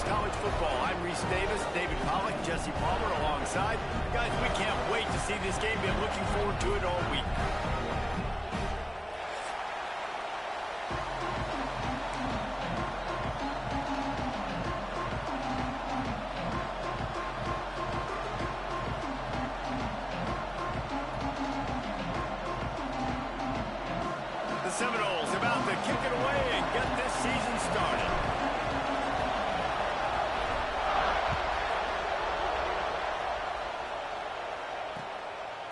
college football. I'm Reese Davis, David Pollack, Jesse Palmer alongside. Guys, we can't wait to see this game. Been looking forward to it all week. The Seminoles about to kick it away and get this season started.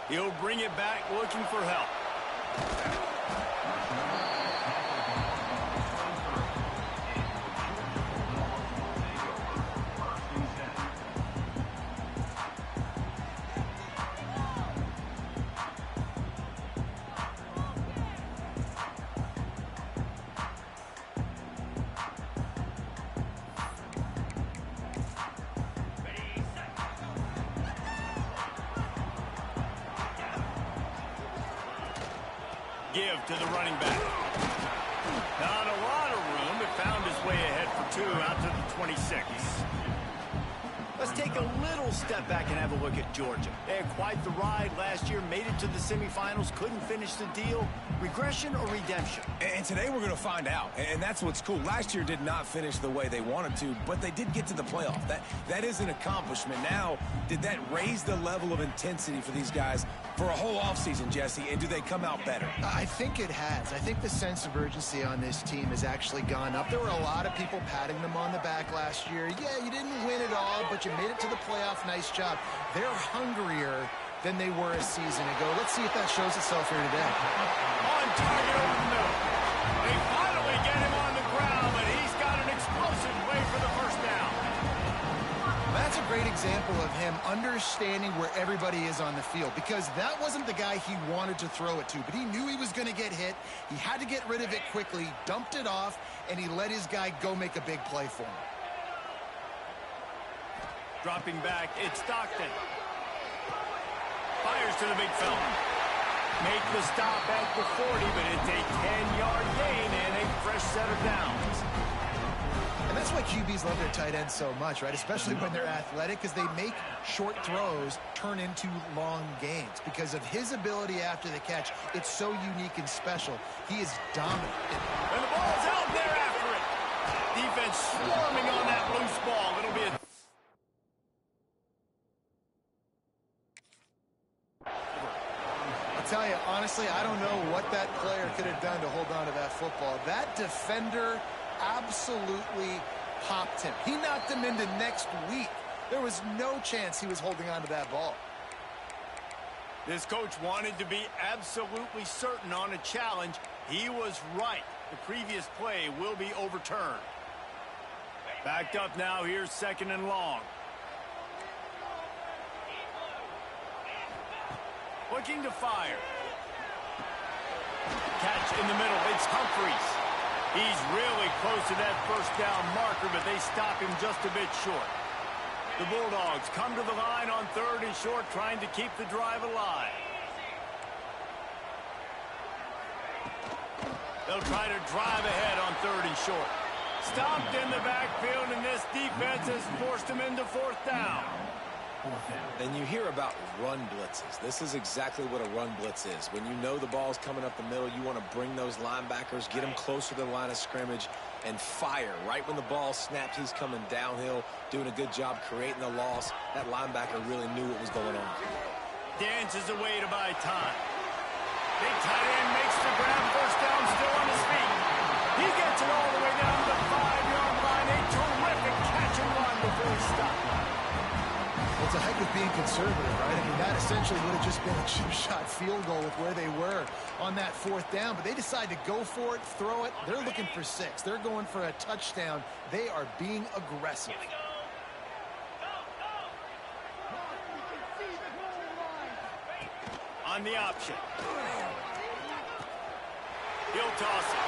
He'll bring it back looking for help. Give to the running back. Not a lot of room, but found his way ahead for 2 out to the 26. Let's take a little step back and have a look at Georgia. They had quite the ride last year, made it to the semifinals, couldn't finish the deal. Regression or redemption? And today we're going to find out, and that's what's cool. Last year did not finish the way they wanted to, but they did get to the playoff. That is an accomplishment. Now, did that raise the level of intensity for these guys for a whole offseason, Jesse, and do they come out better? I think it has. I think the sense of urgency on this team has actually gone up. There were a lot of people patting them on the back last year. Yeah, you didn't win it all, but you made it to the playoff. Nice job. They're hungrier than they were a season ago. Let's see if that shows itself here today. On target over the middle. They finally get him on the ground, but he's got an explosive play for the first down. That's a great example of him understanding where everybody is on the field, because that wasn't the guy he wanted to throw it to, but he knew he was going to get hit. He had to get rid of it quickly, dumped it off, and he let his guy go make a big play for him. Dropping back, it's Stockton. Fires to the big fella. Make the stop at the 40, but it's a 10-yard gain and a fresh set of downs. And that's why QBs love their tight ends so much, right? Especially when they're athletic, because they make short throws turn into long gains. Because of his ability after the catch, it's so unique and special. He is dominant. And the ball's out there after it. Defense swarming on that loose ball. It'll be a... I'll tell you, honestly, I don't know what that player could have done to hold on to that football. That defender absolutely popped him. He knocked him into next week. There was no chance he was holding on to that ball. This coach wanted to be absolutely certain on a challenge. He was right. The previous play will be overturned. Backed up now. Here's 2nd and long. Looking to fire. Catch in the middle. It's Humphreys. He's really close to that first down marker, but they stop him just a bit short. The Bulldogs come to the line on 3rd and short, trying to keep the drive alive. They'll try to drive ahead on 3rd and short. Stopped in the backfield, and this defense has forced him into 4th down. And you hear about run blitzes. This is exactly what a run blitz is. When you know the ball's coming up the middle, you want to bring those linebackers, get them closer to the line of scrimmage, and fire. Right when the ball snaps, he's coming downhill, doing a good job creating the loss. That linebacker really knew what was going on. Dances away to buy time. Big tight end makes the grab, first down, still on his feet. He gets it all the way down to the 5-yard line. A terrific catch and run before he stopped. It's a heck of being conservative, right? I mean, that essentially would have just been a chip-shot field goal with where they were on that 4th down. But they decide to go for it, throw it. They're looking for 6. They're going for a touchdown. They are being aggressive. On the option. He'll toss it.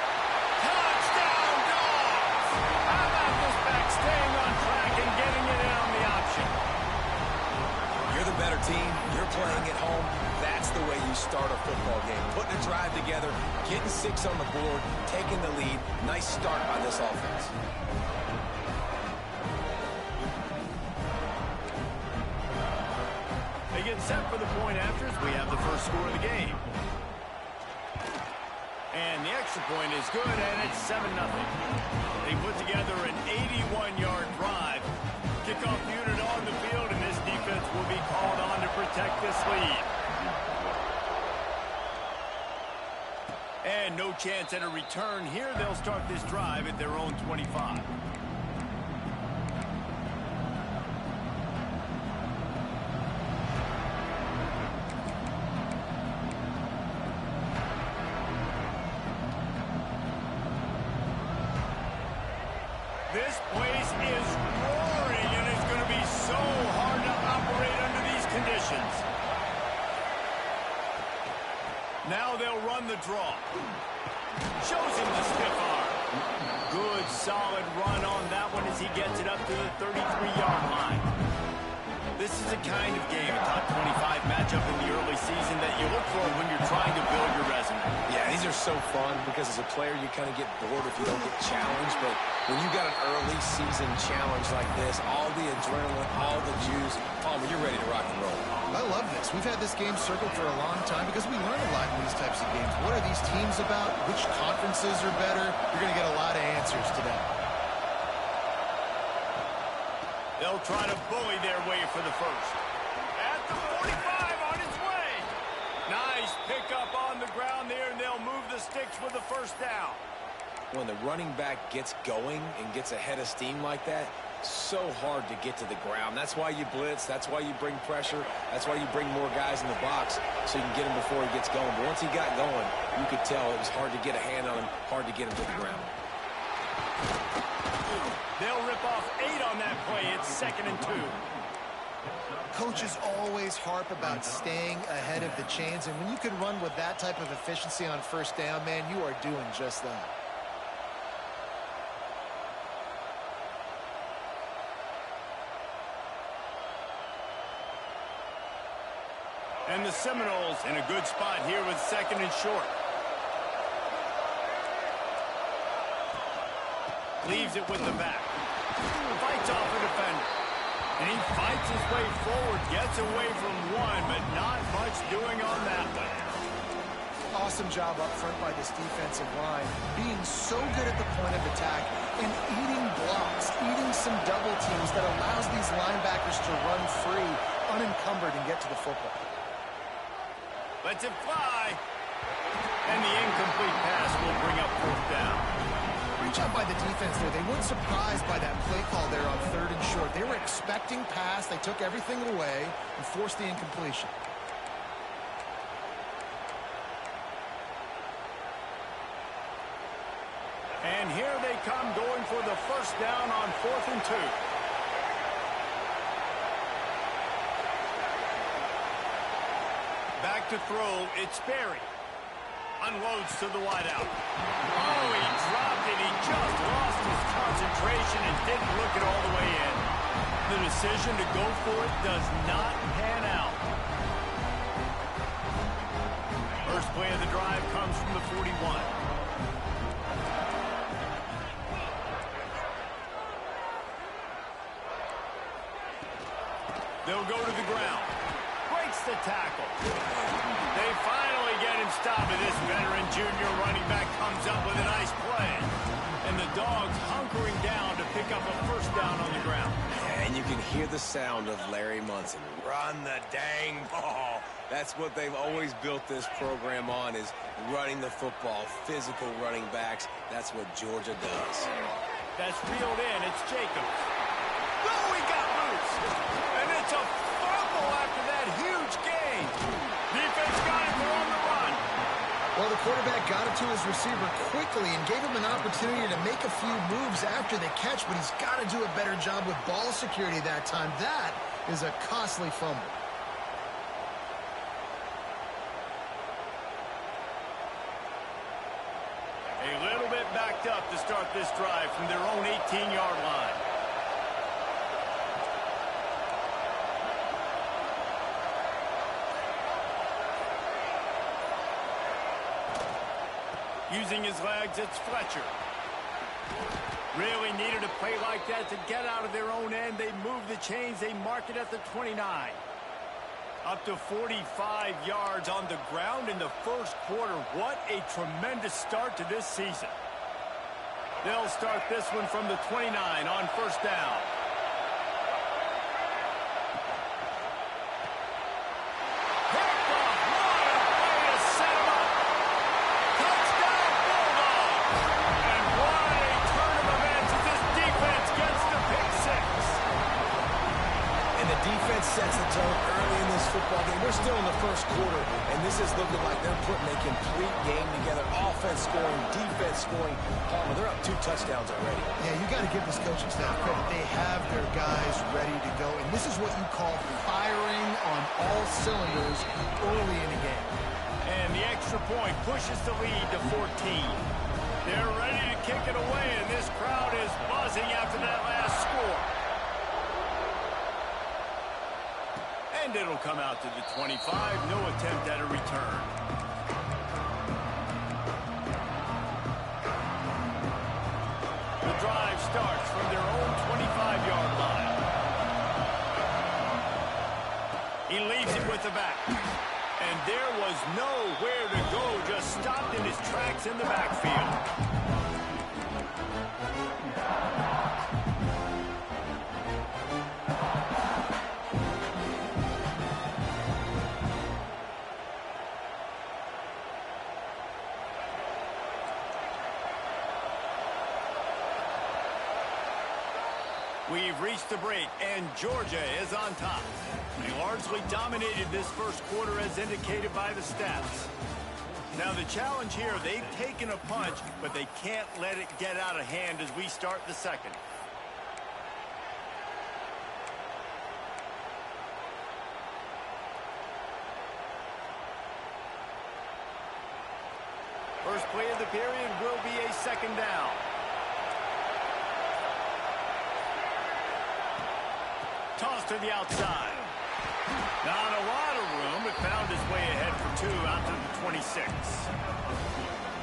Touchdown, Dogs! How about this back staying on track and getting it in on the option? You're the better team. You're playing at home. That's the way you start a football game. Putting a drive together, getting 6 on the board, taking the lead. Nice start by this offense. set for the point after as we have the first score of the game. And the extra point is good, and it's 7-0. They put together an 81-yard drive. Kickoff unit on the field, and this defense will be called on to protect this lead. And no chance at a return here. They'll start this drive at their own 25. This place is roaring, and it's going to be so hard to operate under these conditions. Now they'll run the draw. Shows him the stiff arm. Good, solid run on that one as he gets it up to the 33-yard line. This is a kind of game, a top 25 matchup in the early season that you look for when you're trying to build your resume. Yeah, these are so fun because as a player you kind of get bored if you don't get challenged, but when you got an early season challenge like this, all the adrenaline, all the juice, Palmer, you're ready to rock and roll. I love this. We've had this game circled for a long time because we learn a lot in these types of games. What are these teams about? Which conferences are better? You're going to get a lot of answers today. They'll try to bully their way for the first. At the 45 on its way. Nice pickup on the ground there, and they'll move the sticks for the first down. When the running back gets going and gets ahead of steam like that, so hard to get to the ground. That's why you blitz. That's why you bring pressure. That's why you bring more guys in the box so you can get him before he gets going. But once he got going, you could tell it was hard to get a hand on him, hard to get him to the ground. They'll rip off 8 on that play. It's 2nd and 2. Coaches always harp about staying ahead of the chains, and when you can run with that type of efficiency on first down, man, you are doing just that. And the Seminoles in a good spot here with 2nd and short. Leaves it with the back. Fights off a defender. And he fights his way forward, gets away from one, but not much doing on that one. Awesome job up front by this defensive line, being so good at the point of attack and eating blocks, eating some double teams that allows these linebackers to run free, unencumbered, and get to the football. Lets it fly. And the incomplete pass will bring up 4th down. Great job by the defense there. They weren't surprised by that play call there on 3rd and short. They were expecting pass. They took everything away and forced the incompletion. And here they come going for the first down on 4th and 2. Back to throw, it's Berry. Unloads to the wideout. Oh, he dropped it. He just lost his concentration and didn't look it all the way in. The decision to go for it does not pan out. First play of the drive comes from the 41. They'll go to the ground. Breaks the tackle. They finally get him stopped, and this veteran junior running back comes up with a nice play. And the Dogs hunkering down to pick up a first down on the ground. And you can hear the sound of Larry Munson. Run the dang ball. That's what they've always built this program on, is running the football, physical running backs. That's what Georgia does. That's reeled in. It's Jacobs. Oh, he got loose. And it's a fumble after that huge gain. Defense got it. They're on the run. Well, the quarterback got it to his receiver quickly and gave him an opportunity to make a few moves after the catch, but he's got to do a better job with ball security that time. That is a costly fumble. A little bit backed up to start this drive from their own 18-yard line. Using his legs, it's Fletcher. Really needed a play like that to get out of their own end. They move the chains. They mark it at the 29. Up to 45 yards on the ground in the first quarter. What a tremendous start to this season. They'll start this one from the 29 on first down. Sets the tone early in this football game. We're still in the first quarter, and this is looking like they're putting a complete game together. Offense scoring, defense scoring. Palmer, they're up 2 touchdowns already. Yeah, you got to give this coaching staff credit. They have their guys ready to go, and this is what you call firing on all cylinders early in a game. And the extra point pushes the lead to 14. They're ready to kick it away, and this crowd is buzzing after that last score. And it'll come out to the 25. No attempt at a return. The drive starts from their own 25-yard line. He leaves it with the back. And there was nowhere to go. Just stopped in his tracks in the backfield. We've reached the break, and Georgia is on top. They largely dominated this first quarter as indicated by the stats. Now the challenge here, they've taken a punch, but they can't let it get out of hand as we start the second. First play of the period will be a second down. Toss to the outside. Not a lot of room, but found his way ahead for 2 out to the 26.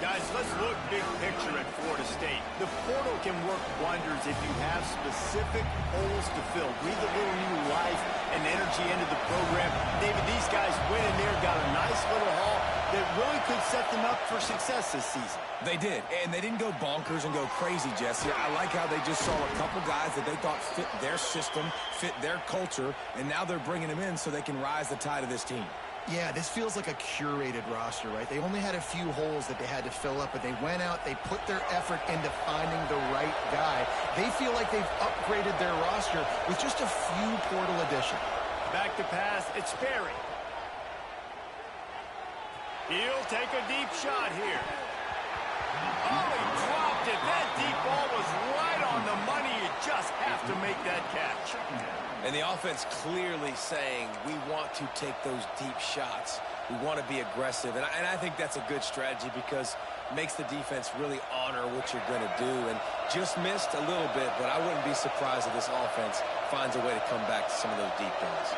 Guys, let's look big picture at Florida State. The portal can work wonders if you have specific holes to fill. Breathe a little new life and energy into the program. David, these guys went in there, got a nice little haul that really could set them up for success this season. They did, and they didn't go bonkers and go crazy, Jesse. I like how they just saw a couple guys that they thought fit their system, fit their culture, and now they're bringing them in so they can rise the tide of this team. Yeah, this feels like a curated roster, right? They only had a few holes that they had to fill up, but they went out, they put their effort into finding the right guy. They feel like they've upgraded their roster with just a few portal additions. Back to pass, it's Sperry. He'll take a deep shot here. Oh, he dropped it. That deep ball was right on the money. You just have to make that catch. And the offense clearly saying, we want to take those deep shots. We want to be aggressive. And I think that's a good strategy because it makes the defense really honor what you're going to do. And just missed a little bit, but I wouldn't be surprised if this offense finds a way to come back to some of those deep ones.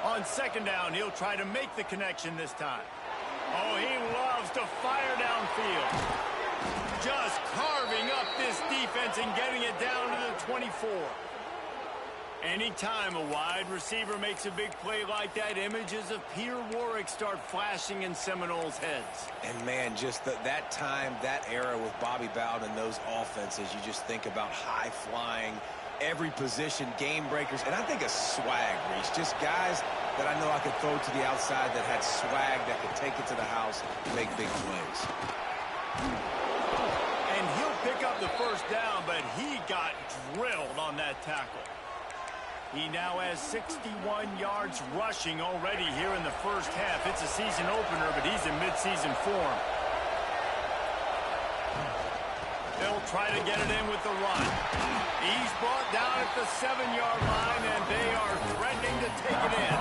On second down, he'll try to make the connection this time. Oh, he loves to fire downfield. Just carving up this defense and getting it down to the 24. Anytime a wide receiver makes a big play like that, images of Peter Warwick start flashing in Seminoles' heads. And, man, just that time, that era with Bobby Bowden and those offenses, you just think about high-flying, every position, game breakers, and I think a swag, Reese. Just guys that I know I could throw to the outside that had swag, that could take it to the house and make big plays. And he'll pick up the first down, but he got drilled on that tackle. He now has 61 yards rushing already here in the first half. It's a season opener, but he's in midseason form. They'll try to get it in with the run. He's brought down at the 7-yard line, and they are threatening to take it in.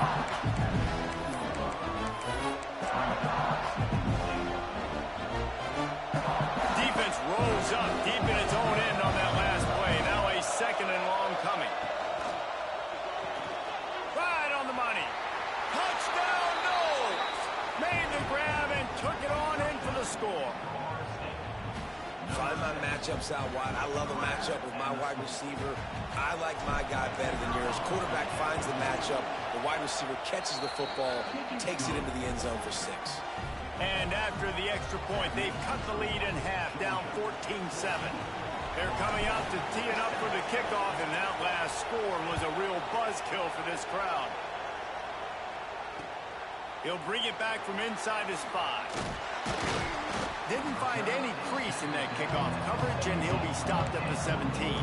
Defense rose up deep in its own end on that last play. Now a second and long coming. Right on the money. works out wide. I love a matchup with my wide receiver. I like my guy better than yours. Quarterback finds the matchup. The wide receiver catches the football, takes it into the end zone for 6. And after the extra point, they've cut the lead in half, down 14-7. They're coming out to tee it up for the kickoff, and that last score was a real buzzkill for this crowd. He'll bring it back from inside his 5. Didn't find any crease in that kickoff coverage, and he'll be stopped at the 17.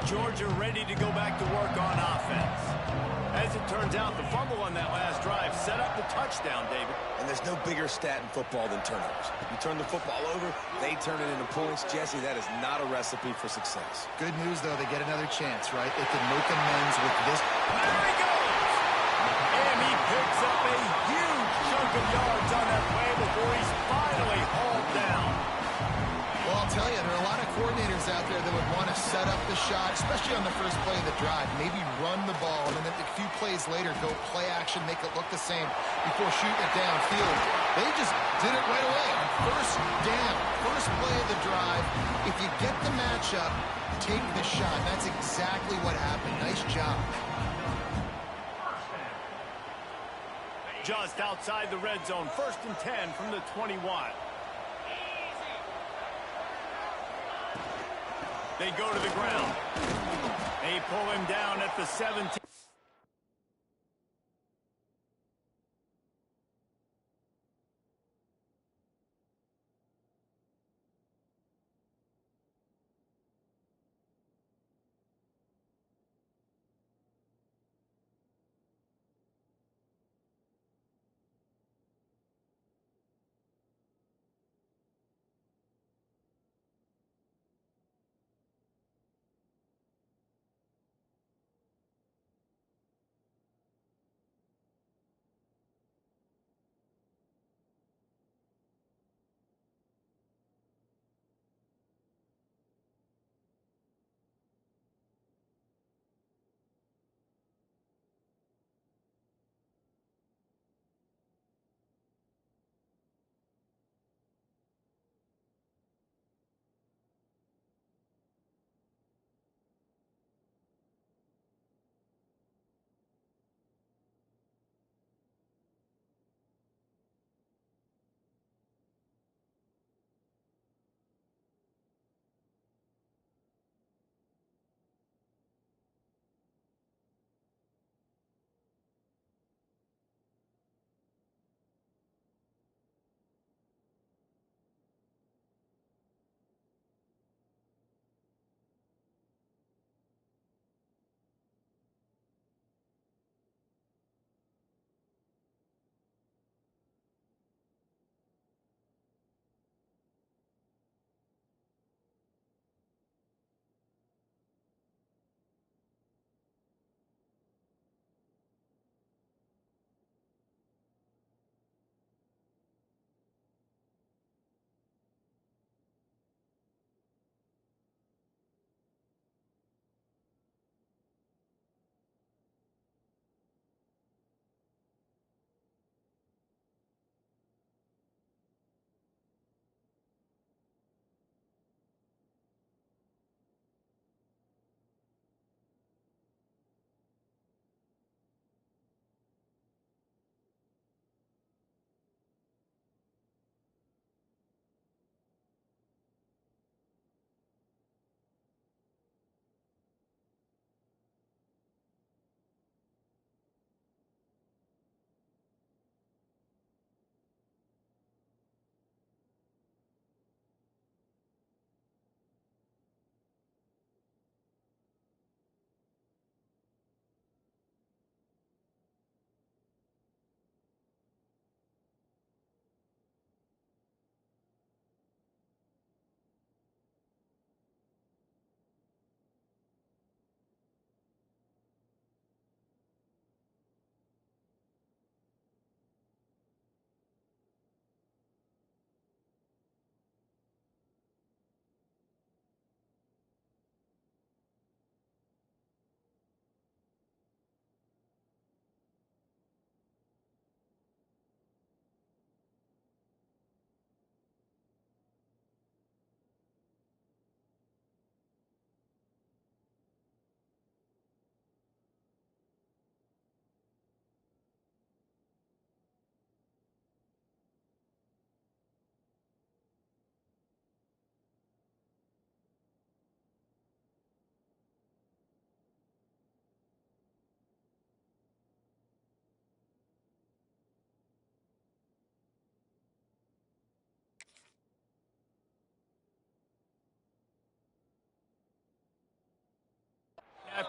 Georgia ready to go back to work on offense. As it turns out, the fumble on that last drive set up the touchdown, David. And there's no bigger stat in football than turnovers. You turn the football over, they turn it into points. Jesse, that is not a recipe for success. Good news, though, they get another chance, right? They can make amends with this. There he goes! And he picks up a huge chunk of yards on that play before he's finally hauled down. Well, I'll tell you, there are a lot of coordinators out there that would want to set up the shot, especially on the first play of the drive, maybe run the ball, and then a few plays later go play action, make it look the same before shooting it downfield. They just did it right away. First down, first play of the drive. If you get the matchup, take the shot. That's exactly what happened. Nice job. Just outside the red zone, 1st and 10 from the 21. They go to the ground. They pull him down at the 17.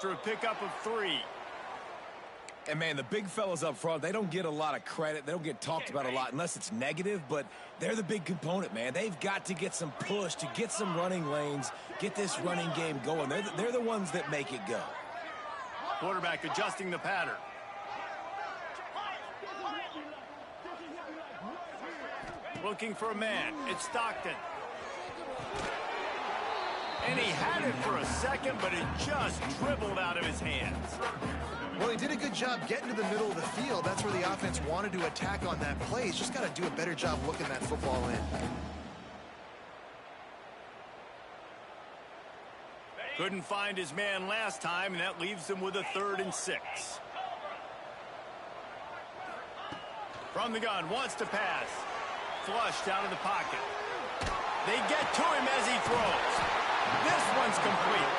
after a pickup of 3. And, man, the big fellas up front, they don't get a lot of credit. They don't get talked about a lot unless it's negative, but they're the big component, man. They've got to get some push to get some running lanes, get this running game going. They're the ones that make it go. Quarterback adjusting the pattern. Looking for a man. It's Stockton. And he had it for a second, but it just dribbled out of his hands. Well, he did a good job getting to the middle of the field. That's where the offense wanted to attack on that play. He's just got to do a better job looking that football in. Couldn't find his man last time, and that leaves him with a 3rd and 6. From the gun, wants to pass. Flushed out of the pocket. They get to him as he throws. This one's complete.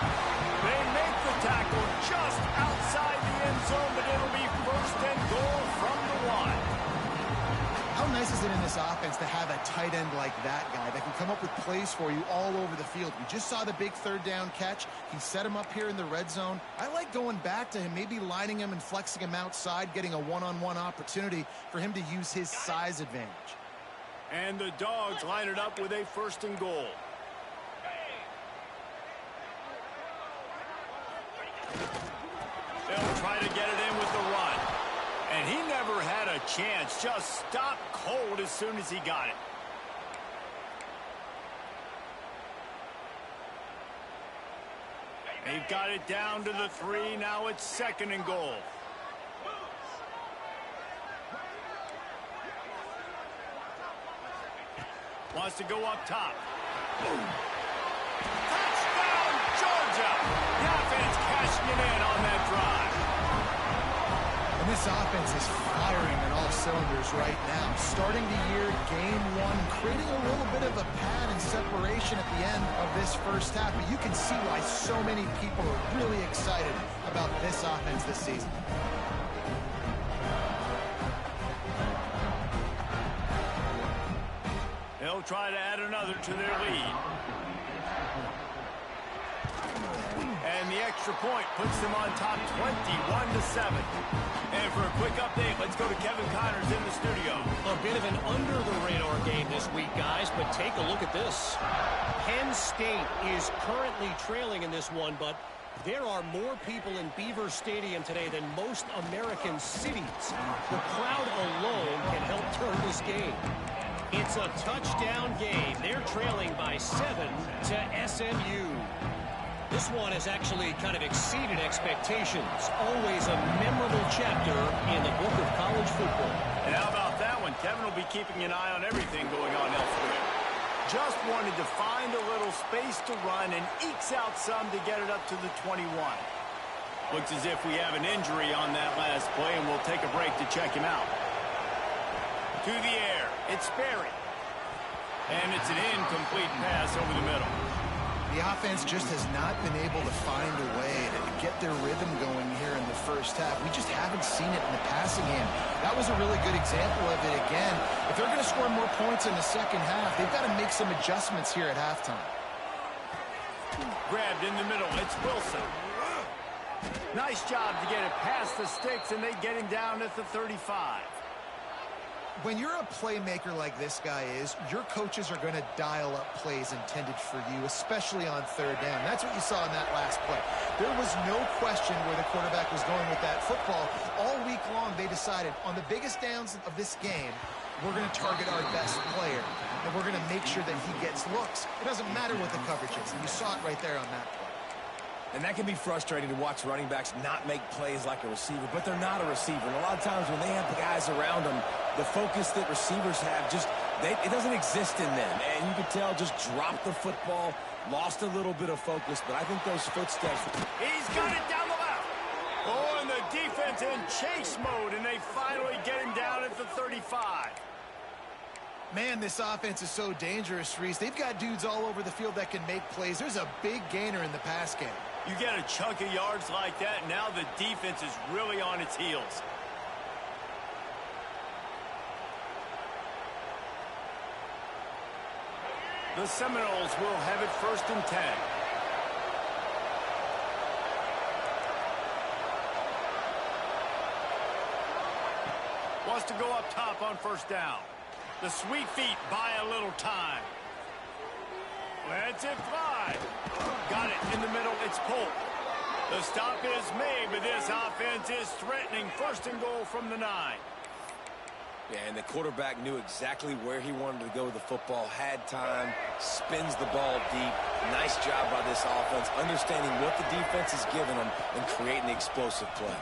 They make the tackle just outside the end zone, but it'll be 1st and goal from the 1. How nice is it in this offense to have a tight end like that guy that can come up with plays for you all over the field? We just saw the big 3rd down catch. He set him up here in the red zone. I like going back to him, maybe lining him and flexing him outside, getting a one-on-one opportunity for him to use his size advantage. And the Dogs line it up with a 1st and goal. They'll try to get it in with the run. And he never had a chance. Just stopped cold as soon as he got it. They've got it down to the 3. Now it's 2nd and goal. Wants to go up top. Touchdown, Georgia! The offense cashing it in on that drive. And this offense is firing on all cylinders right now. Starting the year, game 1, creating a little bit of a pad and separation at the end of this first half. But you can see why so many people are really excited about this offense this season. They'll try to add another to their lead. And the extra point puts them on top 21-7. And for a quick update, let's go to Kevin Connors in the studio. A bit of an under-the-radar game this week, guys, but take a look at this. Penn State is currently trailing in this one, but there are more people in Beaver Stadium today than most American cities. The crowd alone can help turn this game. It's a touchdown game. They're trailing by 7 to SMU. This one has actually kind of exceeded expectations. Always a memorable chapter in the book of college football. And how about that one? Kevin will be keeping an eye on everything going on elsewhere. Just wanted to find a little space to run and ekes out some to get it up to the 21. Looks as if we have an injury on that last play, and we'll take a break to check him out. To the air, it's Sperry. And it's an incomplete pass over the middle. The offense just has not been able to find a way to get their rhythm going here in the first half. We just haven't seen it in the passing game. That was a really good example of it again. If they're going to score more points in the second half, they've got to make some adjustments here at halftime. Grabbed in the middle, it's Wilson. Nice job to get it past the sticks, and they get him down at the 35. When you're a playmaker like this guy is, your coaches are going to dial up plays intended for you, especially on 3rd down. That's what you saw in that last play. There was no question where the quarterback was going with that football. All week long, they decided on the biggest downs of this game, we're going to target our best player, and we're going to make sure that he gets looks. It doesn't matter what the coverage is, and you saw it right there on that play. And that can be frustrating to watch running backs not make plays like a receiver, but they're not a receiver. And a lot of times when they have the guys around them, the focus that receivers have it doesn't exist in them. And you can tell just dropped the football, lost a little bit of focus, but I think those footsteps. He's got it down the left. Oh, and the defense in chase mode, and they finally get him down at the 35. Man, this offense is so dangerous, Reese. They've got dudes all over the field that can make plays. There's a big gainer in the pass game. You get a chunk of yards like that, and now the defense is really on its heels. The Seminoles will have it 1st and 10. wants to go up top on first down. The sweet feet buy a little time. Lets it fly. Got it in the middle. It's pulled. The stop is made, but this offense is threatening. First and goal from the 9. Yeah, and the quarterback knew exactly where he wanted to go with the football, had time, spins the ball deep. Nice job by this offense, understanding what the defense is giving them and creating the explosive play.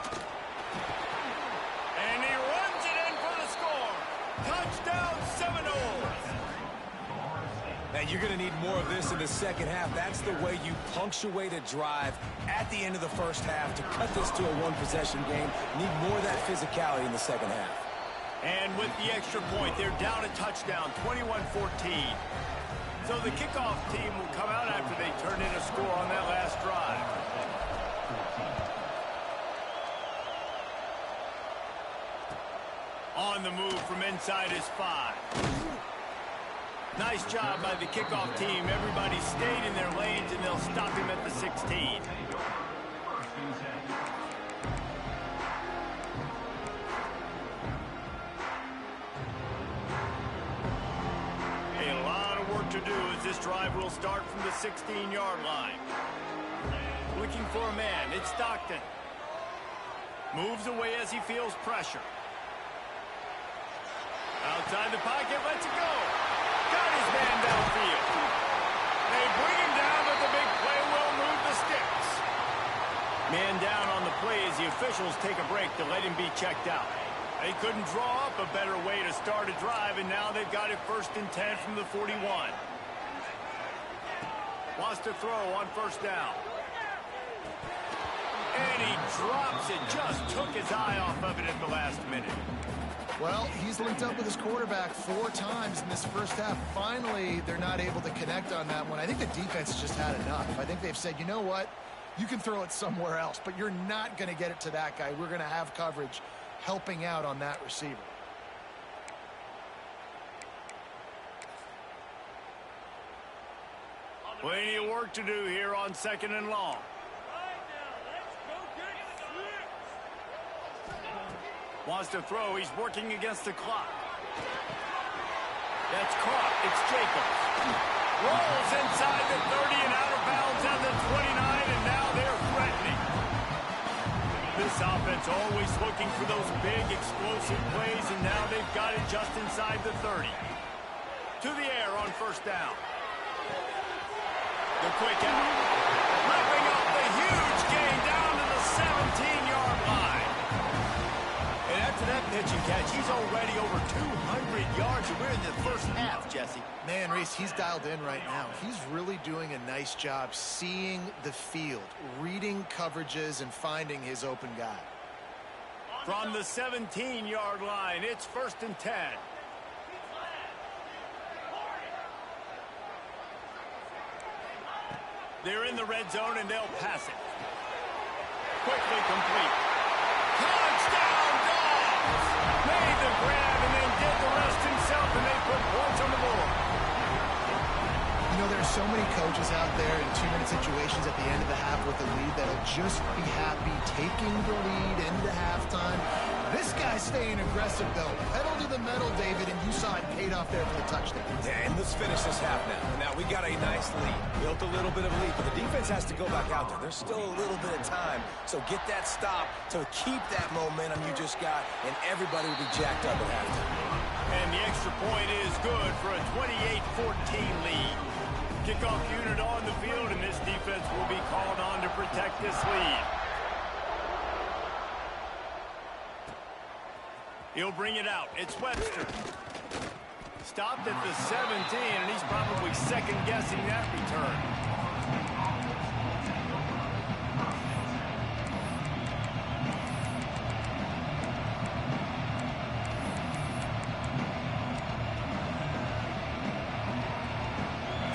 And he runs it in for the score. Touchdown, Seminoles. And you're going to need more of this in the second half. That's the way you punctuate a drive at the end of the first half to cut this to a one-possession game. Need more of that physicality in the second half. And with the extra point, they're down a touchdown, 21-14. So the kickoff team will come out after they turn in a score on that last drive. On the move from inside is 5. Nice job by the kickoff team. Everybody stayed in their lanes, and they'll stop him at the 16. A lot of work to do as this drive will start from the 16-yard line. Looking for a man. It's Stockton. Moves away as he feels pressure. Outside the pocket, lets it go. Got his man downfield. They bring him down, but the big play will move the sticks. Man down on the play as the officials take a break to let him be checked out. They couldn't draw up a better way to start a drive, and now they've got it 1st and 10 from the 41. Wants to throw on first down. And he drops it. Just took his eye off of it at the last minute. Well, he's linked up with his quarterback 4 times in this first half. Finally, they're not able to connect on that one. I think the defense just had enough. I think they've said, you know what? You can throw it somewhere else, but you're not going to get it to that guy. We're going to have coverage helping out on that receiver. Plenty of work to do here on 2nd and long. Wants to throw. He's working against the clock. That's caught. It's Jacobs. Rolls inside the 30 and out of bounds at the 29, and now they're threatening. This offense always looking for those big, explosive plays, and now they've got it just inside the 30. To the air on first down. The quick out. Ripping up the huge gain down to the 17-yard line. And after that pitch and catch, he's already over 200 yards, and we're in the first half, Jesse. Man, Reese, he's dialed in right now. He's really doing a nice job seeing the field, reading coverages, and finding his open guy. From the 17-yard line, it's 1st and 10. They're in the red zone, and they'll pass it. Quickly complete. Touchdown, Dogs! Made the grab and then did the rest himself, and they put points on the board. You know, there are so many coaches out there in 2-minute situations at the end of the half with the lead that'll just be happy taking the lead into halftime. This guy's staying aggressive, though. Pedal to the metal, David, and you saw it paid off there for the touchdown. Yeah, and let's finish this half now. Now, we got a nice lead. Built a little bit of a lead, but the defense has to go back out there. There's still a little bit of time, so get that stop to keep that momentum you just got, and everybody will be jacked up at halftime. And the extra point is good for a 28-14 lead. Kickoff unit on the field, and this defense will be called on to protect this lead. He'll bring it out. It's Webster. Stopped at the 17, and he's probably second-guessing that return.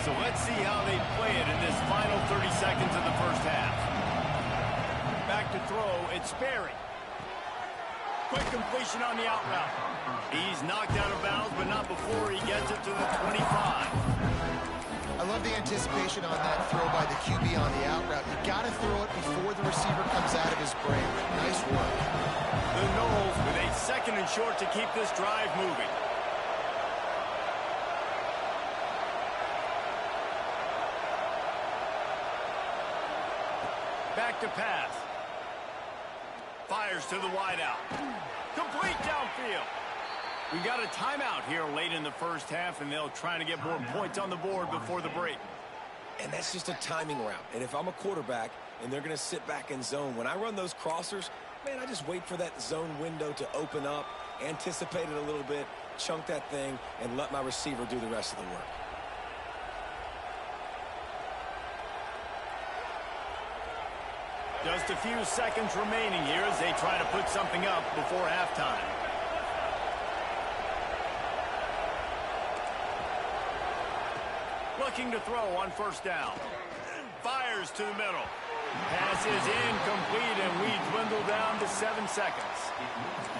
So let's see how they play it in this final 30 seconds of the first half. Back to throw. It's Sperry. Quick completion on the out route. He's knocked out of bounds, but not before he gets it to the 25. I love the anticipation on that throw by the QB on the out route. You got to throw it before the receiver comes out of his break. Nice work. The Knowles with a 2nd and short to keep this drive moving. Back to pass. Fires to the wideout. Complete downfield. We got a timeout here late in the first half, and they'll try to get more points on the board before the break. And that's just a timing route. And if I'm a quarterback and they're going to sit back in zone, when I run those crossers, man, I just wait for that zone window to open up, anticipate it a little bit, chunk that thing, and let my receiver do the rest of the work. Just a few seconds remaining here as they try to put something up before halftime. Looking to throw on 1st down. Fires to the middle. Pass is incomplete, and we dwindle down to 7 seconds.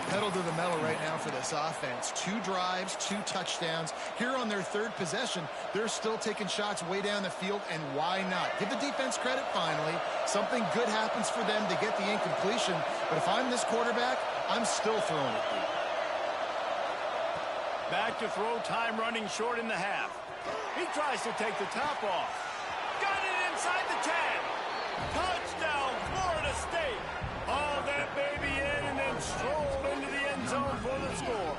Pedal to the metal right now for this offense. 2 drives, 2 touchdowns. Here on their 3rd possession, they're still taking shots way down the field, and why not? Give the defense credit finally. Something good happens for them to get the incompletion, but if I'm this quarterback, I'm still throwing it deep. Back to throw, time running short in the half. He tries to take the top off. Got it inside the 10. Touchdown, Florida State. Haul that baby in and then stroll into the end zone for the score.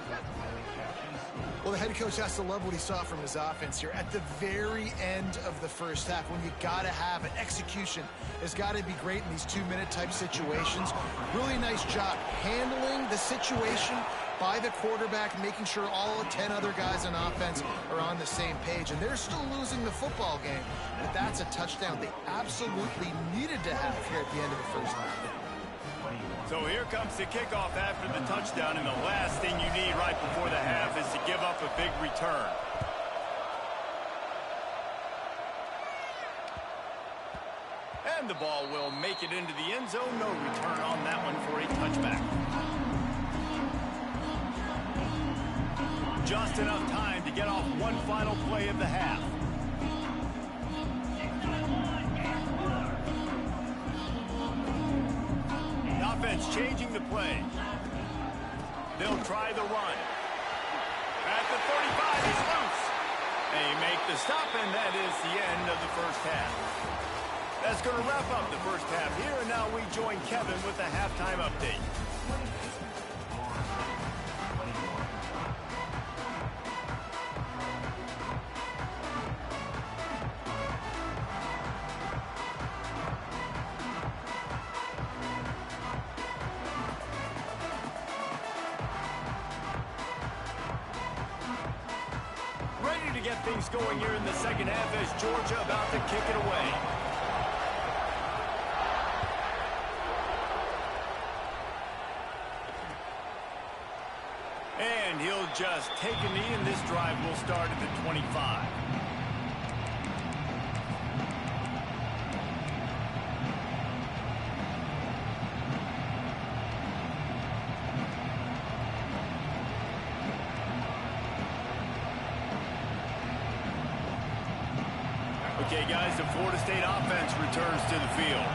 Well, the head coach has to love what he saw from his offense here at the very end of the first half. When you got to have it, execution has got to be great in these 2-minute type situations. Really nice job handling the situation by the quarterback, making sure all 10 other guys on offense are on the same page. And they're still losing the football game, but that's a touchdown they absolutely needed to have here at the end of the first half. So here comes the kickoff after the touchdown, and the last thing you need right before the half is to give up a big return. And the ball will make it into the end zone. No return on that one for a touchback. Just enough time to get off one final play of the half. The offense changing the play. They'll try the run. At the 35, he's loose. They make the stop, and that is the end of the first half. That's going to wrap up the first half here, and now we join Kevin with the halftime update. Ready to get things going here in the second half as Georgia about to kick it away. And he'll just take a knee, and this drive will start at the 25. Okay, guys, the Florida State offense returns to the field.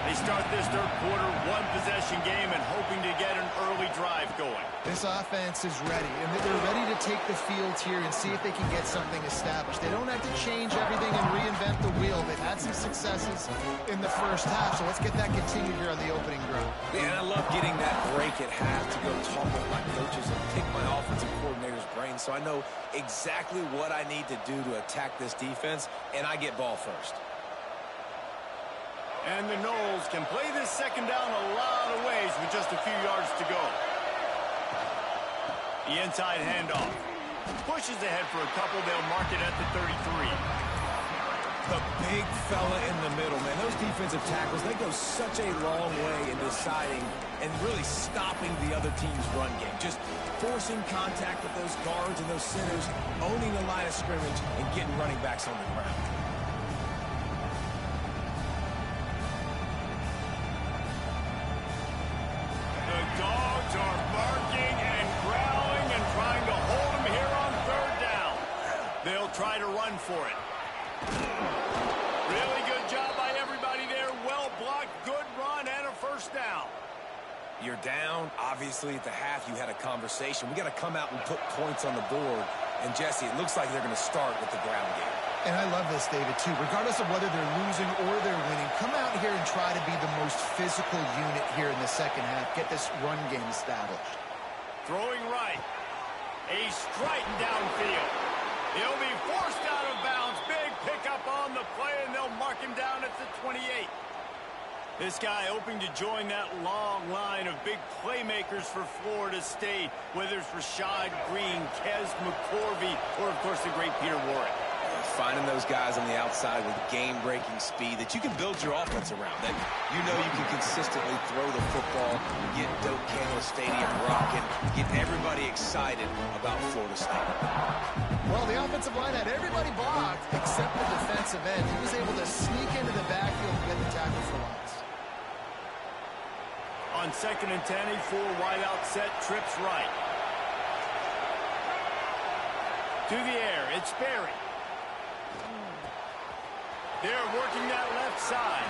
They start this third quarter, one-possession game, and hoping to get an early drive going. This offense is ready, and they're ready to take the field here and see if they can get something established. They don't have to change everything and reinvent the wheel. They've had some successes in the first half, so let's get that continued here on the opening drive. Yeah, and I love getting that break at half to go talk with my coaches and pick my offensive coordinator's brain so I know exactly what I need to do to attack this defense, and I get ball first. And the Knowles can play this second down a lot of ways with just a few yards to go. The inside handoff. Pushes ahead for a couple. They'll mark it at the 33. The big fella in the middle, man. Those defensive tackles, they go such a long way in deciding and really stopping the other team's run game. Just forcing contact with those guards and those centers, owning the line of scrimmage, and getting running backs on the ground. The Dogs are barking and growling and trying to hold him here on third down. They'll try to run for it. Really good job by everybody there. Well blocked, good run, and a first down. You're down. Obviously, at the half, you had a conversation. We got to come out and put points on the board. And, Jesse, it looks like they're going to start with the ground game. And I love this, David, too. Regardless of whether they're losing or they're winning, come out here and try to be the most physical unit here in the second half. Get this run game established. Throwing right. A Stryton downfield. He'll be forced out of bounds. Big pickup on the play, and they'll mark him down at the 28. This guy hoping to join that long line of big playmakers for Florida State, whether it's Rashad Green, Kez McCorvey, or, of course, the great Peter Warrick. Finding those guys on the outside with game-breaking speed that you can build your offense around, that you know you can consistently throw the football, get Doak Campbell Stadium rocking, get everybody excited about Florida State. Well, the offensive line had everybody blocked except the defensive end. He was able to sneak into the backfield and get the tackle for loss. On 2nd and 10, a full wideout set, trips right. To the air, it's Berry. They're working that left side.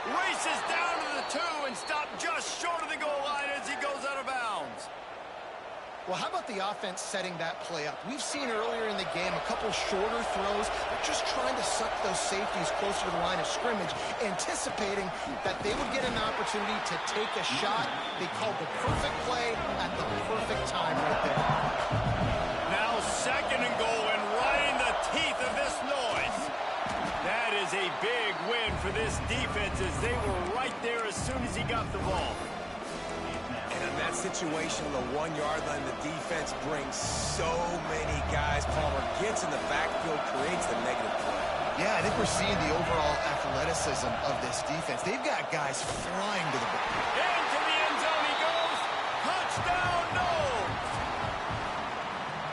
Races down to the 2 and stopped just short of the goal line as he goes out of bounds. Well, how about the offense setting that play up? We've seen earlier in the game a couple shorter throws. They're just trying to suck those safeties closer to the line of scrimmage, anticipating that they would get an opportunity to take a shot. They called the perfect play at the perfect time right there. Now 2nd and goal, and right in the teeth of this noise. That is a big win for this defense as they were right there as soon as he got the ball. And in that situation, the 1-yard line, the defense brings so many guys. Palmer gets in the backfield, creates the negative play. Yeah, I think we're seeing the overall athleticism of this defense. They've got guys flying to the ball. Into the end zone he goes. Touchdown, Noles.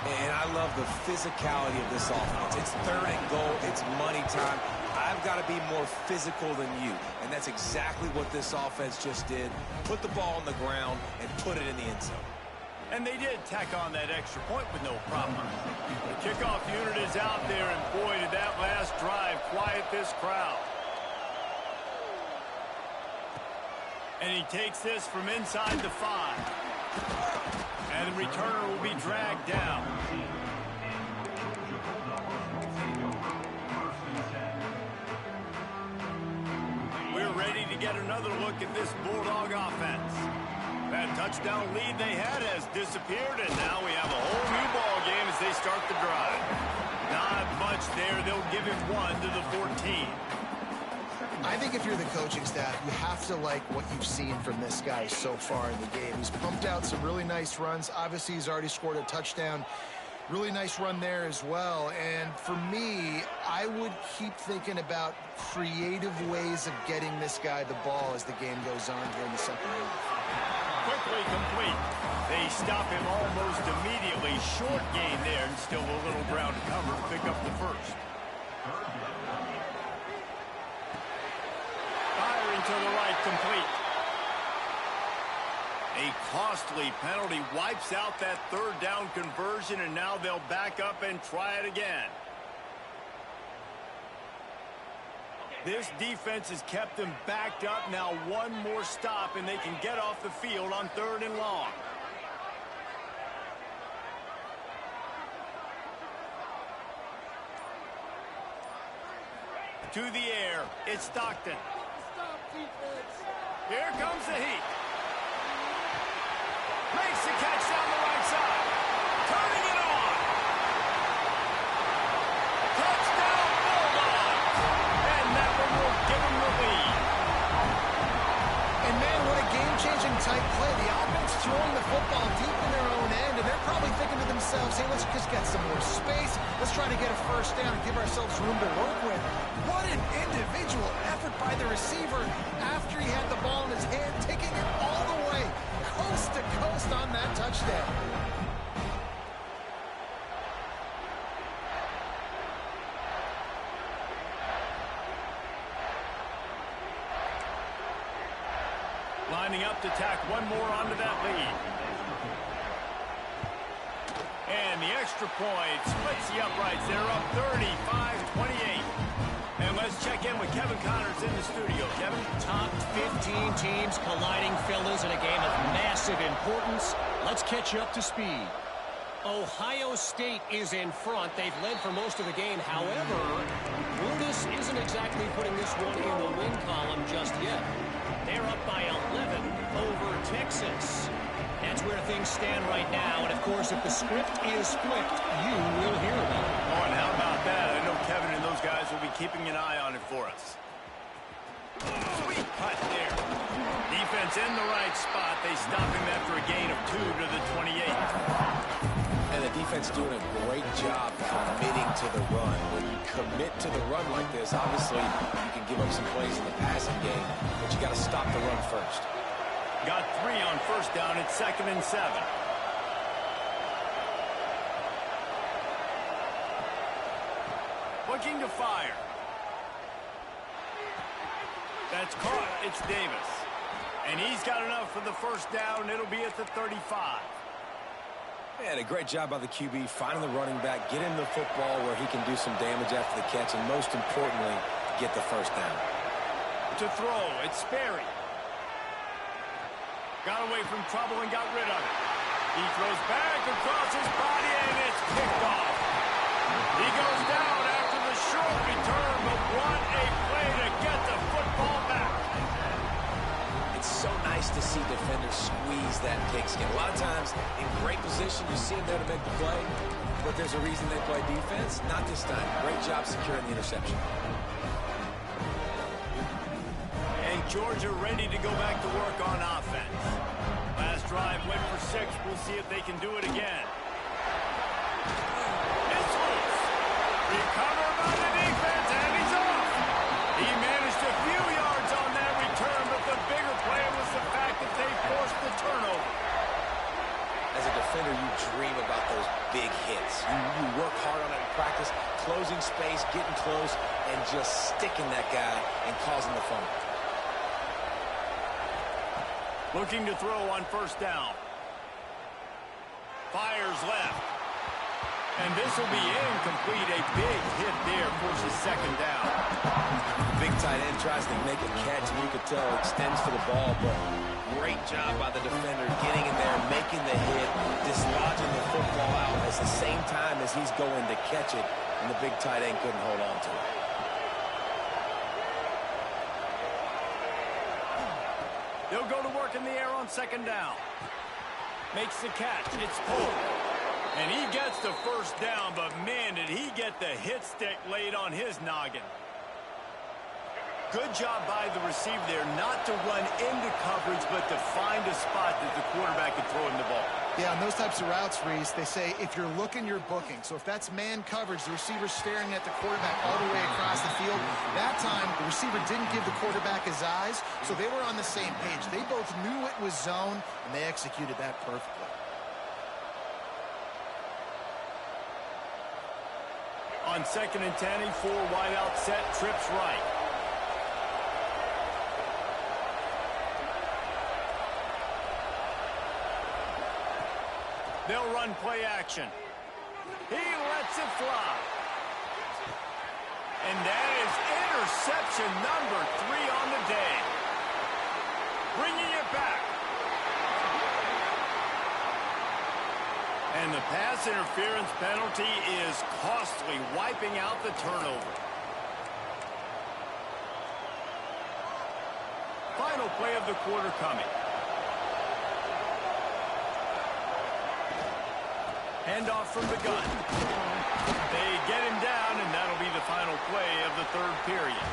And I love the physicality of this offense. It's 3rd and goal. It's money time. I've got to be more physical than you. And that's exactly what this offense just did. Put the ball on the ground and put it in the end zone. And they did tack on that extra point with no problem. The kickoff unit is out there, and boy, did that last drive quiet this crowd. And he takes this from inside the 5. And the returner will be dragged down. We're ready to get another look at this Bulldog offense. That touchdown lead they had has disappeared, and now we have a whole new ball game as they start the drive. Not much there. They'll give him 1 to the 14. I think if you're the coaching staff, you have to like what you've seen from this guy so far in the game. He's pumped out some really nice runs. Obviously, he's already scored a touchdown. Really nice run there as well. And for me, I would keep thinking about creative ways of getting this guy the ball as the game goes on here in the second half. Quickly complete. They stop him almost immediately. Short gain there, and still a little ground to cover to pick up the first. Firing to the right, complete. A costly penalty wipes out that 3rd down conversion, and now they'll back up and try it again. This defense has kept them backed up. Now one more stop, and they can get off the field on 3rd and long. To the air, it's Stockton. Here comes the heat. Makes the catch down the right side. Turning it on. Touchdown, Bulldogs. And that one will give them the lead. And, man, what a game-changing type play. The offense throwing the football deep in their own end, and they're probably thinking to themselves, hey, let's just get some more space. Let's try to get a first down and give ourselves room to work with. What an individual effort by the receiver after he had the ball in his hand, taking it all the way coast to coast on that touchdown. Lining up to tack one more onto that lead. And And the extra point splits the uprights. They're up 35-28. And let's check in with Kevin Connors in the studio. Kevin? Top 15 teams colliding, fellas, in a game of massive importance. Let's catch you up to speed. Ohio State is in front. They've led for most of the game. However, Brutus isn't exactly putting this one in the win column just yet. They're up by 11 over Texas. That's where things stand right now. And, of course, if the script is flipped, you will hear about it. Oh, and how about that? I know Kevin and those guys will be keeping an eye on it for us. Sweet putt there. Defense in the right spot. They stop him after a gain of 2 to the 28. And the defense doing a great job committing to the run. When you commit to the run like this, obviously you can give up some plays in the passing game, but you got to stop the run first. Got 3 on first down. It's 2nd and 7. Looking to fire. That's caught. It's Davis. And he's got enough for the first down. It'll be at the 35. And a great job by the QB finding the running back, get him the football where he can do some damage after the catch, and most importantly, get the first down. To throw, it's Sperry. Got away from trouble and got rid of it. He throws back across his body, and it's picked off. He goes down after the short return, but what a play to get the football back. It's so nice to see defenders squeeze that pigskin. A lot of times, in great position, you see them there to make the play, but there's a reason they play defense. Not this time. Great job securing the interception. And Georgia ready to go back to work on offense. Last drive went for 6. We'll see if they can do it again. It's loose. Recover by the defense, and he's off. He managed a few yards on that return, but the bigger play was the fact that they forced the turnover. As a defender, you dream about those big hits. You work hard on it in practice, closing space, getting close, and just sticking that guy and causing the fumble. Looking to throw on first down. Fires left. And this will be incomplete. A big hit there forces 2nd down. Big tight end tries to make a catch, and you could tell extends for the ball, but great job by the defender getting in there, making the hit, dislodging the football out at the same time as he's going to catch it, and the big tight end couldn't hold on to it. They'll go to work in the air on 2nd down. Makes the catch. It's pulled. And he gets the first down, but man, did he get the hit stick laid on his noggin. Good job by the receiver there not to run into coverage, but to find a spot that the quarterback could throw him the ball. Yeah, on those types of routes, Reese, they say if you're looking, you're booking. So if that's man coverage, the receiver's staring at the quarterback all the way across the field. That time, the receiver didn't give the quarterback his eyes, so they were on the same page. They both knew it was zone, and they executed that perfectly. On 2nd and 10, he 4 wide out set, trips right. They'll run play action. He lets it fly. And that is interception number 3 on the day. Bringing it back. And the pass interference penalty is costly, wiping out the turnover. Final play of the quarter coming. Handoff from the gun. They get him down, and that'll be the final play of the 3rd period.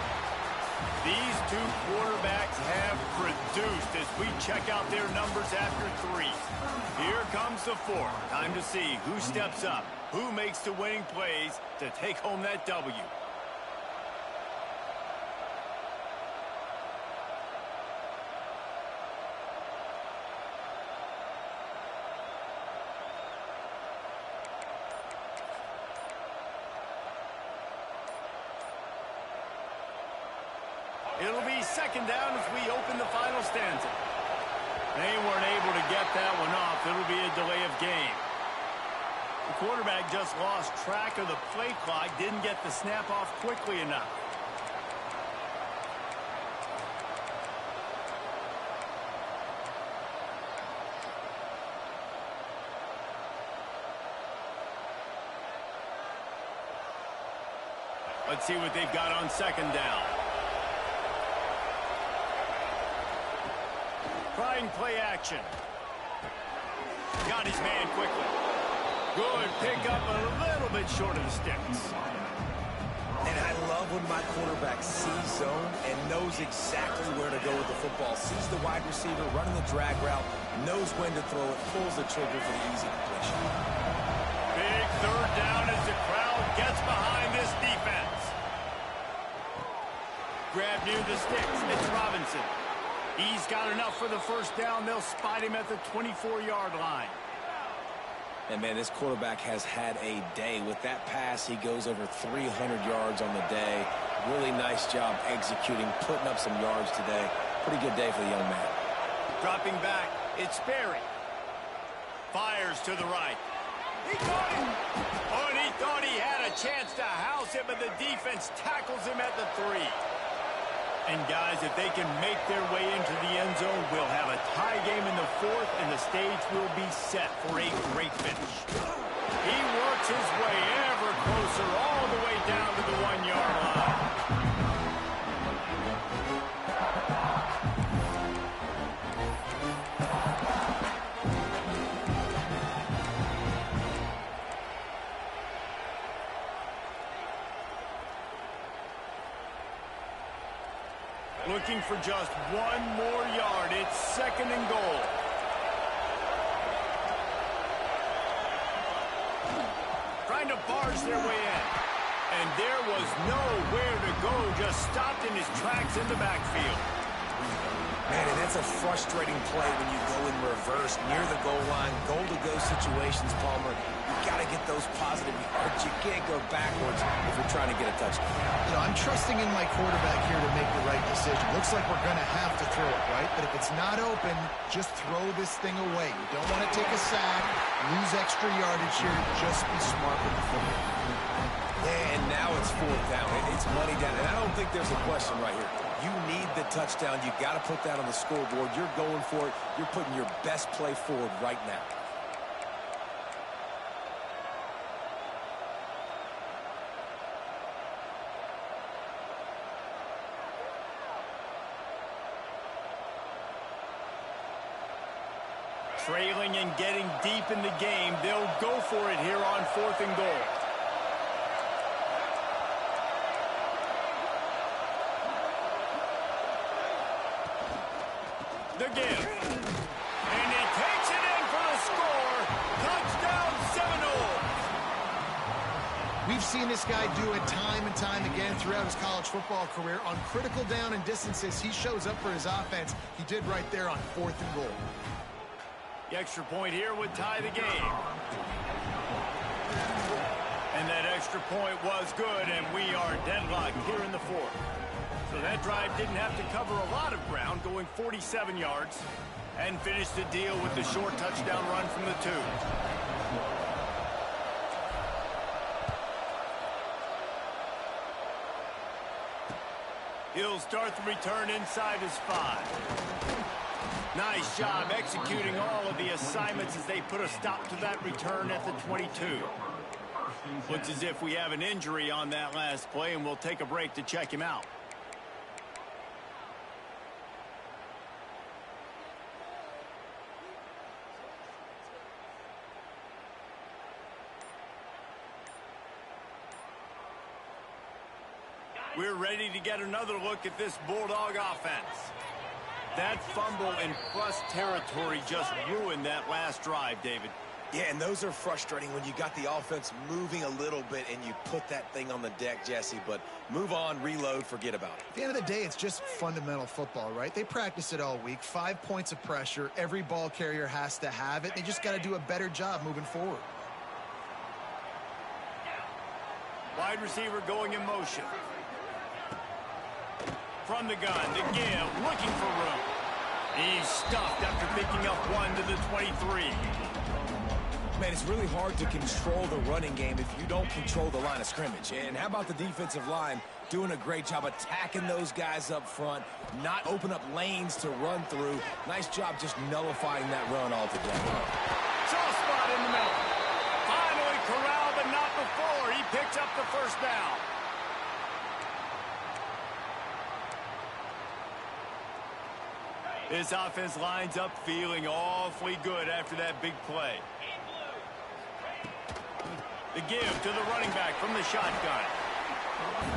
These 2 quarterbacks have produced as we check out their numbers after 3. Here comes the 4th. Time to see who steps up, who makes the winning plays to take home that W. It'll be 2nd down as we open the final stanza. They weren't able to get that one off. It'll be a delay of game. quarterback just lost track of the play clock, didn't get the snap off quickly enough. Let's see what they've got on second down. Trying play action. Got his man quickly. Good pick up a little bit short of the sticks. And I love when my quarterback sees zone and knows exactly where to go with the football. Sees the wide receiver running the drag route, knows when to throw it, pulls the trigger for the easy completion. Big third down as the crowd gets behind this defense. Grab near the sticks. It's Robinson. He's got enough for the first down. They'll spot him at the 24-yard line. And, man, this quarterback has had a day. With that pass, he goes over 300 yards on the day. Really nice job executing, putting up some yards today. Pretty good day for the young man. Dropping back, it's Berry. Fires to the right. He caught him. Oh, and he thought he had a chance to house him, but the defense tackles him at the 3. And, guys, if they can make their way into the end zone, we'll have a tie game in the 4th, and the stage will be set for a great finish. He works his way ever closer all the way down to the 1-yard line. Looking for just one more yard. It's second and goal. Trying to barge their way in. And there was nowhere to go. Just stopped in his tracks in the backfield. Man, and that's a frustrating play when you go in reverse near the goal line. Goal-to-go situations, Palmer. You got to get those positive yards. You can't go backwards if you're trying to get a touchdown. You know, I'm trusting in my quarterback here to make the right decision. Looks like we're going to have to throw it, right? But if it's not open, just throw this thing away. You don't want to take a sack, lose extra yardage here. Just be smart with the football. Yeah, and now it's 4th down. It's money down. And I don't think there's a question right here. You need the touchdown. You got to put that on the scoreboard. You're going for it. You're putting your best play forward right now. Trailing and getting deep in the game. They'll go for it here on 4th and goal. The give. And he takes it in for the score. Touchdown Seminoles. We've seen this guy do it time and time again throughout his college football career. On critical down and distances, he shows up for his offense. He did right there on 4th and goal. The extra point here would tie the game. And that extra point was good, and we are deadlocked here in the 4th. So that drive didn't have to cover a lot of ground, going 47 yards, and finished the deal with the short touchdown run from the 2. He'll start the return inside his 5. Nice job executing all of the assignments as they put a stop to that return at the 22. Looks as if we have an injury on that last play, and we'll take a break to check him out. We're ready to get another look at this Bulldog offense. That fumble in plus territory just ruined that last drive, David. Yeah, and those are frustrating when you got the offense moving a little bit and you put that thing on the deck, Jesse. But move on, reload, forget about it. At the end of the day, it's just fundamental football, right? They practice it all week. 5 points of pressure. Every ball carrier has to have it. They just got to do a better job moving forward. Wide receiver going in motion. From the gun, the give, looking for room. He's stuffed after picking up 1 to the 23. Man, it's really hard to control the running game if you don't control the line of scrimmage. And how about the defensive line doing a great job attacking those guys up front, not open up lanes to run through. Nice job just nullifying that run altogether. Soft spot in the middle. Finally corralled, but not before. He picks up the first down. This offense lines up feeling awfully good after that big play. The give to the running back from the shotgun.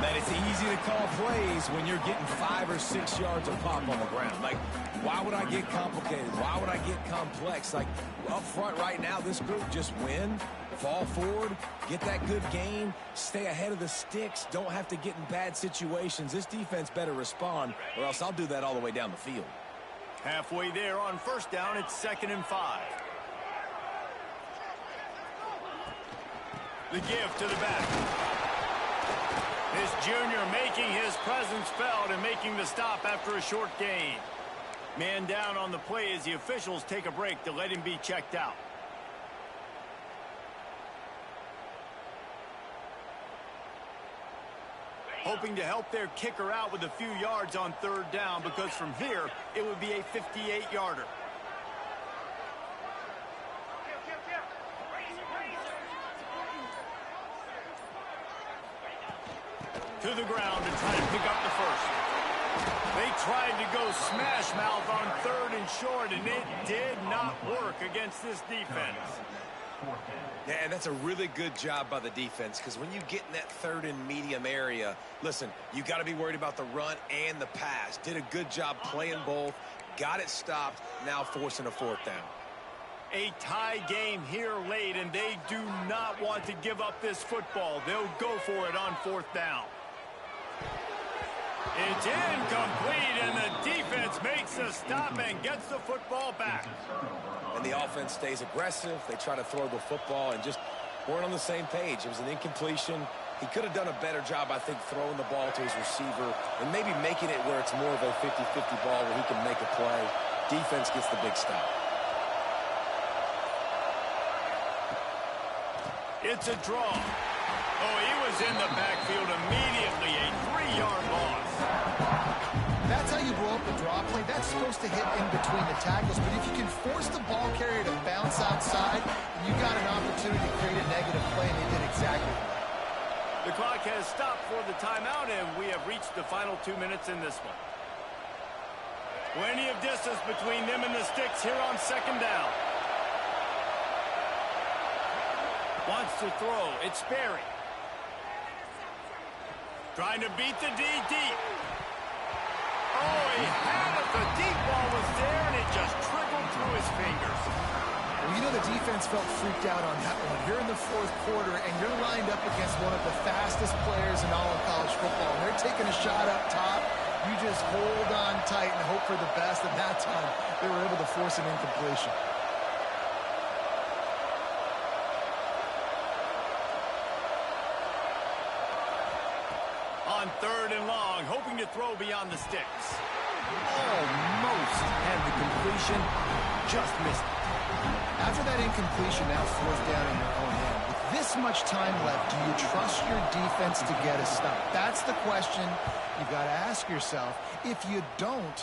Man, it's easy to call plays when you're getting 5 or 6 yards of pop on the ground. Like, why would I get complicated? Why would I get complex? Like, up front right now, this group just win, fall forward, get that good gain, stay ahead of the sticks, don't have to get in bad situations. This defense better respond, or else I'll do that all the way down the field. Halfway there on first down, it's 2nd and 5. The give to the back. This junior making his presence felt and making the stop after a short gain. Man down on the play as the officials take a break to let him be checked out. Hoping to help their kicker out with a few yards on 3rd down, because from here it would be a 58-yarder. To the ground to try to pick up the first. They tried to go smash mouth on 3rd and short, and it did not work against this defense. Yeah, and that's a really good job by the defense, because when you get in that 3rd and medium area, listen, you got to be worried about the run and the pass. Did a good job playing both, got it stopped, now forcing a 4th down. A tie game here late, and they do not want to give up this football. They'll go for it on 4th down. It's incomplete, and the defense makes a stop and gets the football back. And the offense stays aggressive. They try to throw the football and just weren't on the same page. It was an incompletion. He could have done a better job, I think, throwing the ball to his receiver and maybe making it where it's more of a 50-50 ball where he can make a play. Defense gets the big stop. It's a draw. Oh, he was in the backfield immediately. A 3-yard loss. That's how you blow up the draw play. That's supposed to hit in between the tackles, but if you can force the ball carrier to bounce outside, you got an opportunity to create a negative play, and they did exactly that. The clock has stopped for the timeout, and we have reached the final 2 minutes in this one. Plenty of distance between them and the sticks here on 2nd down. Wants to throw. It's Sperry. Trying to beat the D deep. Oh, he had it. The deep ball was there, and it just trickled through his fingers. Well, you know the defense felt freaked out on that one. You're in the 4th quarter, and you're lined up against one of the fastest players in all of college football. And they're taking a shot up top. You just hold on tight and hope for the best. And that time, they were able to force an incompletion. On 3rd and long, hoping to throw beyond the sticks. Almost had the completion, just missed it. After that incompletion, now 4th down in your own end. With this much time left, do you trust your defense to get a stop? That's the question you've got to ask yourself. If you don't,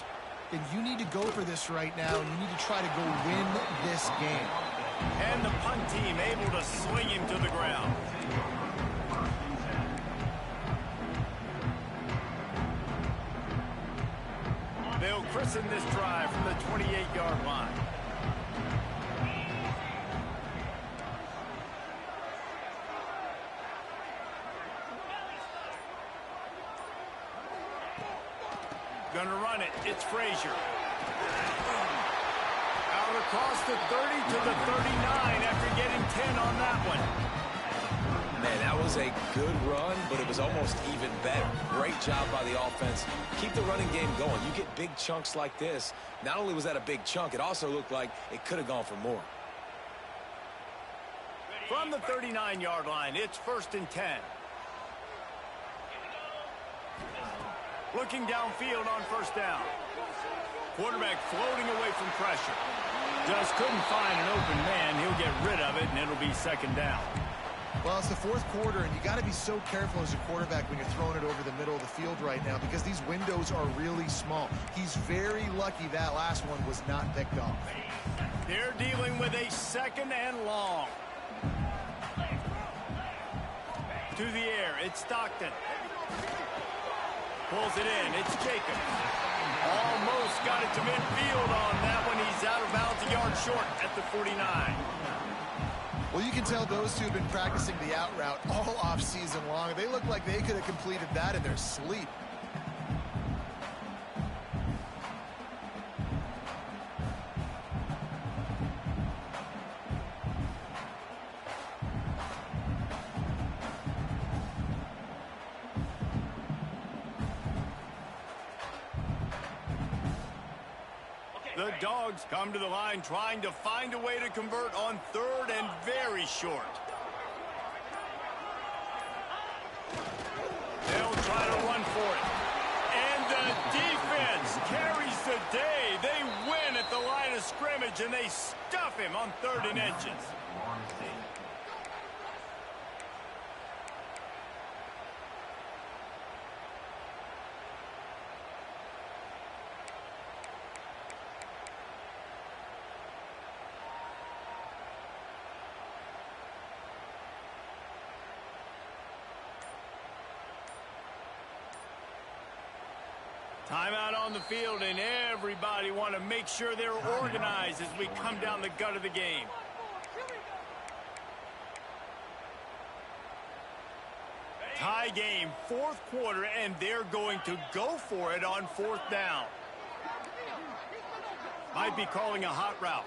then you need to go for this right now, and you need to try to go win this game. And the punt team able to sling him to the ground. They'll christen this drive from the 28-yard line. Gonna run it. It's Frazier. Out across the 30 to the 39 after getting 10 on that one. Man, that was a good run, but it was almost even better. Great job by the offense. Keep the running game going. You get big chunks like this. Not only was that a big chunk, it also looked like it could have gone for more. From the 39-yard line, it's 1st and 10. Looking downfield on 1st down. Quarterback floating away from pressure. Just couldn't find an open man. He'll get rid of it, and it'll be second down. Well, it's the fourth quarter, and you got to be so careful as a quarterback when you're throwing it over the middle of the field right now because these windows are really small. He's very lucky that last one was not picked off. They're dealing with a second and long. To the air, it's Stockton. Pulls it in, it's Jacobs. Almost got it to midfield on that one. He's out of bounds, a yard short at the 49. Well, you can tell those two have been practicing the out route all off season long. They look like they could have completed that in their sleep. The Dogs come to the line trying to find a way to convert on third and very short. They'll try to run for it. And the defense carries the day. They win at the line of scrimmage, and they stuff him on 3rd and inches. Timeout on the field, and everybody want to make sure they're organized as we come down the gut of the game. Tie game, 4th quarter, and they're going to go for it on 4th down. Might be calling a hot route.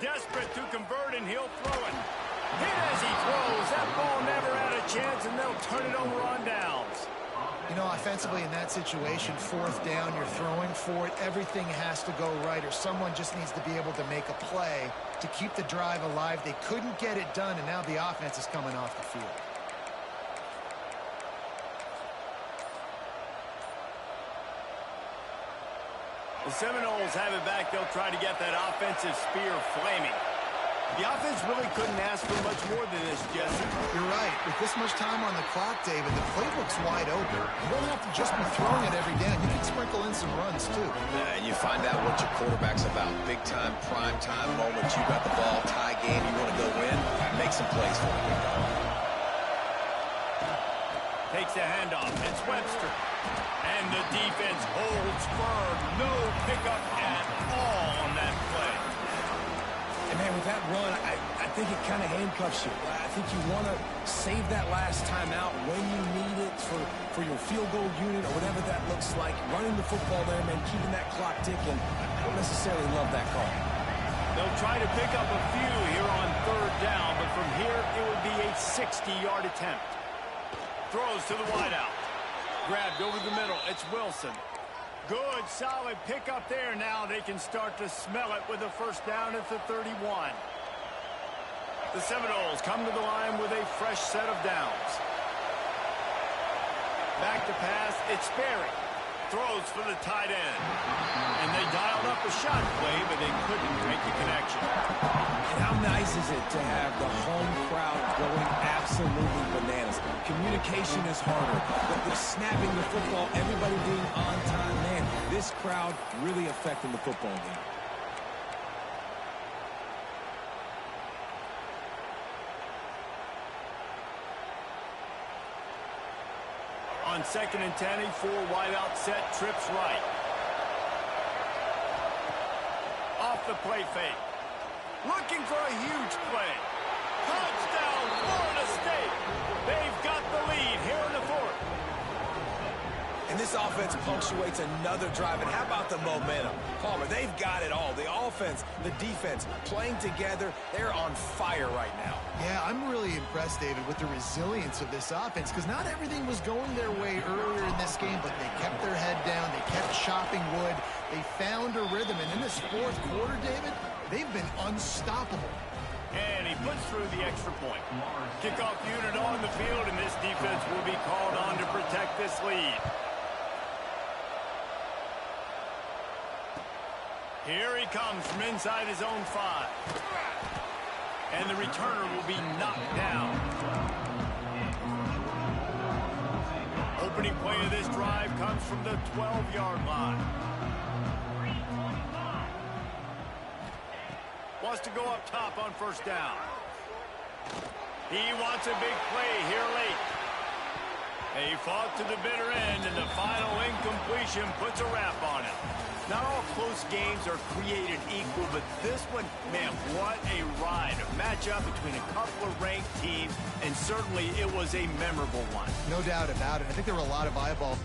Desperate to convert, and he'll throw it. Hit as he throws. That ball never had a chance, and they'll turn it over on downs. You know, offensively in that situation, 4th down, you're throwing for it. Everything has to go right, or someone just needs to be able to make a play to keep the drive alive. They couldn't get it done, and now the offense is coming off the field. The Seminoles have it back. They'll try to get that offensive spear flaming. The offense really couldn't ask for much more than this, Jesse. You're right. With this much time on the clock, David, the playbook's wide open. You don't have to just be throwing it every down. You can sprinkle in some runs, too. And you find out what your quarterback's about. Big-time, prime-time moments. You got the ball, tie game. You want to go win, make some plays for it. Takes a handoff. It's Webster. And the defense holds firm. No pickup at all on that play. And, man, with that run, I think it kind of handcuffs you. I think you want to save that last time out when you need it for your field goal unit or whatever that looks like. Running the football there, man, keeping that clock ticking. I don't necessarily love that call. They'll try to pick up a few here on 3rd down, but from here it would be a 60-yard attempt. Throws to the wideout. Grabbed over the middle. It's Wilson. Good, solid pickup there. Now they can start to smell it with a 1st down at the 31. The Seminoles come to the line with a fresh set of downs. Back to pass. It's Sperry. Throws for the tight end. And they dialed up a shot play, but they couldn't make the connection. And how nice is it to have the home crowd going absolutely bananas? Communication is harder, but the snapping the football, everybody being on time, man, this crowd really affecting the football game. On 2nd and 10, a 4-wideout set, trips right. Off the play fake. Looking for a huge play. Touchdown, Florida State. They've got the lead here in the 4th. And this offense punctuates another drive. And how about the momentum? Palmer, they've got it all. The offense, the defense, playing together. They're on fire right now. Yeah, I'm really impressed, David, with the resilience of this offense because not everything was going their way earlier in this game, but they kept their head down. They kept chopping wood. They found a rhythm. And in this 4th quarter, David, they've been unstoppable. And he puts through the extra point. Kickoff unit on the field, and this defense will be called on to protect this lead. Here he comes from inside his own 5. And the returner will be knocked down. Opening play of this drive comes from the 12-yard line. Wants to go up top on first down. He wants a big play here late. He fought to the bitter end, and the final incompletion puts a wrap on it. Not all close games are created equal, but this one, man, what a ride. A matchup between a couple of ranked teams, and certainly it was a memorable one. No doubt about it. I think there were a lot of eyeballs